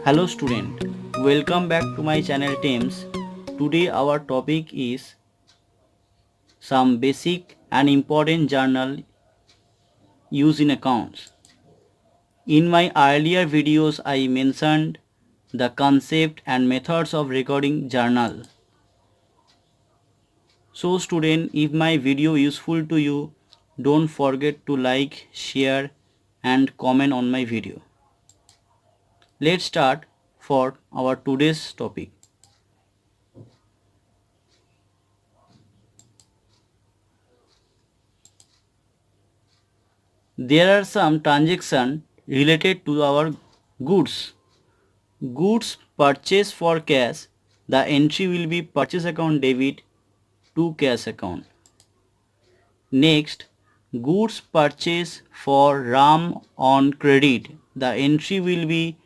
Hello student, welcome back to my channel Thames. Today our topic is some basic and important journal used in accounts. In my earlier videos I mentioned the concept and methods of recording journal. So student, if my video useful to you, don't forget to like, share and comment on my video. Let's start for our today's topic. There are some transactions related to our goods. Goods purchased for cash, the entry will be purchase account debit to cash account. Next, goods purchased for RAM on credit, the entry will be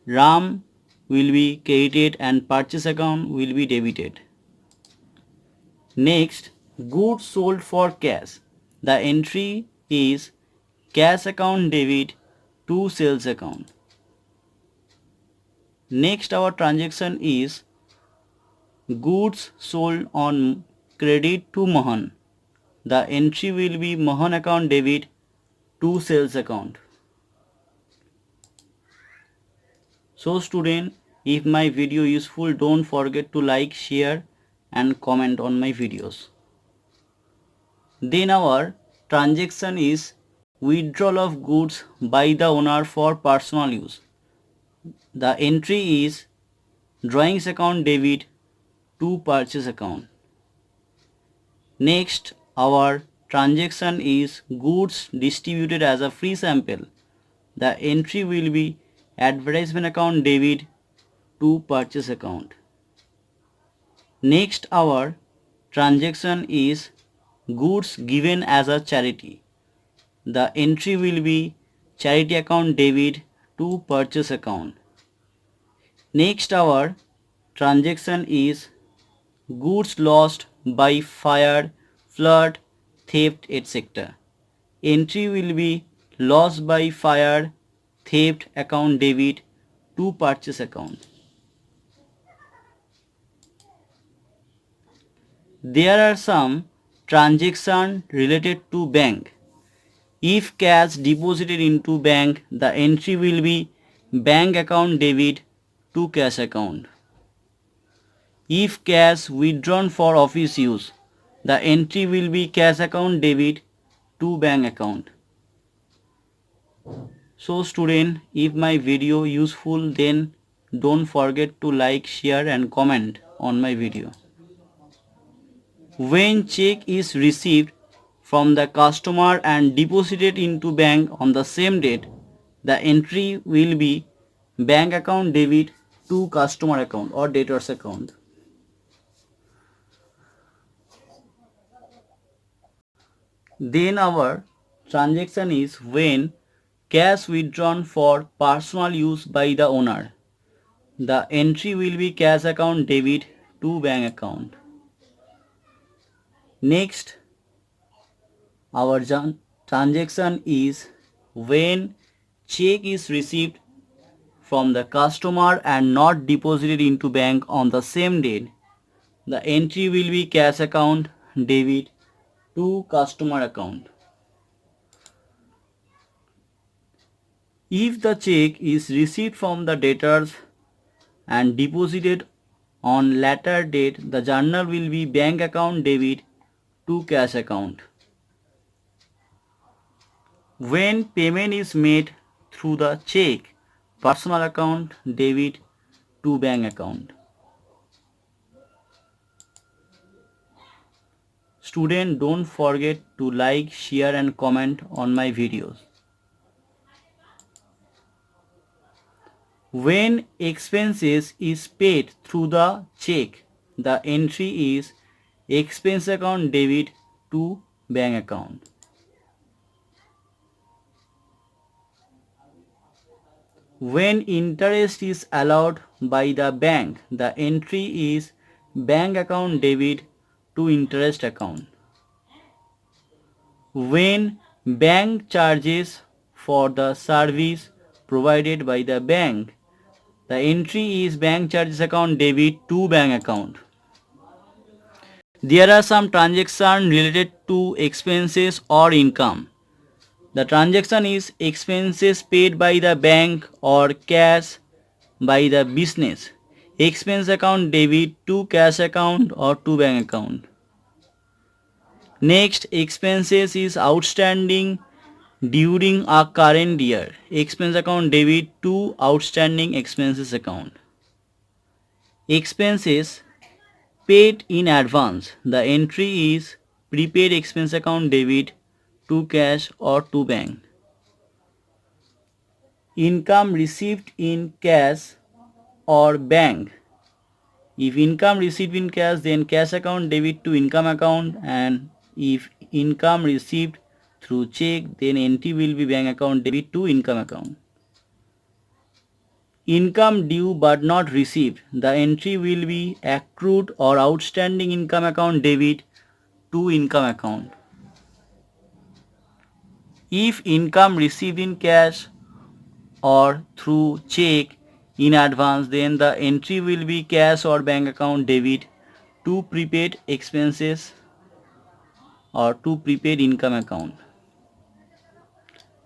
RAM will be credited and purchase account will be debited. Next, goods sold for cash, the entry is cash account debit to sales account. Next our transaction is goods sold on credit to Mahan. The entry will be Mahan account debit to sales account. So student, if my video useful, don't forget to like, share and comment on my videos. Then our transaction is withdrawal of goods by the owner for personal use. The entry is drawings account debit to purchase account. Next, our transaction is goods distributed as a free sample. The entry will be advertisement account debit to purchase account. Next, our transaction is goods given as a charity. The entry will be charity account debit to purchase account. Next, our transaction is goods lost by fire, flood, theft, etc. Entry will be loss by fire, theft account debit to purchase account. There are some transactions related to bank. If cash deposited into bank, the entry will be bank account debit to cash account. If cash withdrawn for office use, the entry will be cash account debit to bank account. So student, if my video useful, then don't forget to like, share and comment on my video. When check is received from the customer and deposited into bank on the same date, the entry will be bank account debit to customer account or debtors account. Then our transaction is when cash withdrawn for personal use by the owner. The entry will be cash account debit to bank account. Next, our transaction is when check is received from the customer and not deposited into bank on the same date. The entry will be cash account debit to customer account. If the check is received from the debtors and deposited on later date, the journal will be bank account debit to cash account. When payment is made through the check, personal account debit to bank account. Student, don't forget to like, share and comment on my videos. When expenses is paid through the check, the entry is expense account debit to bank account. When interest is allowed by the bank, the entry is bank account debit to interest account. When bank charges for the service provided by the bank, The entry is bank charges account debit to bank account. There are some transactions related to expenses or income. The transaction is expenses paid by the bank or cash by the business. Expense account debit to cash account or to bank account. Next, expenses is outstanding during a current year. Expense account debit to outstanding expenses account. Expenses paid in advance. The entry is prepaid expense account debit to cash or to bank. Income received in cash or bank. If income received in cash, then cash account debit to income account, and if income received through check, then entry will be bank account debit to income account. Income due but not received. The entry will be accrued or outstanding income account debit to income account. If income received in cash or through check in advance, then the entry will be cash or bank account debit to prepaid expenses or to prepaid income account.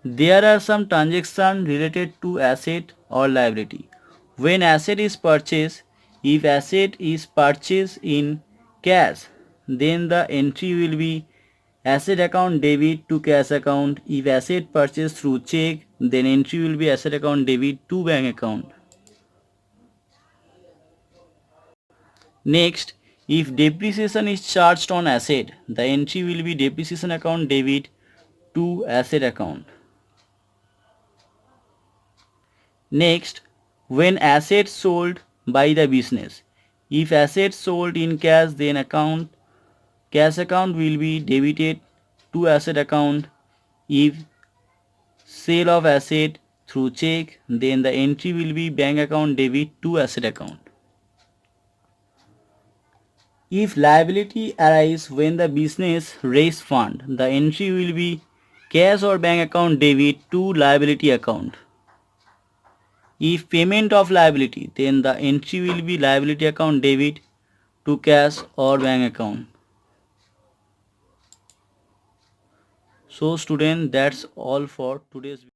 There are some transactions related to asset or liability. When asset is purchased, if asset is purchased in cash, then the entry will be asset account debit to cash account. If asset purchased through check, then entry will be asset account debit to bank account. Next, if depreciation is charged on asset, the entry will be depreciation account debit to asset account. Next, when assets sold by the business. If assets sold in cash, then cash account will be debited to asset account. If sale of asset through check, then the entry will be bank account debit to asset account. If liability arises when the business raise fund, the entry will be cash or bank account debit to liability account. If payment of liability, then the entry will be liability account debit to cash or bank account. So student, that's all for today's video.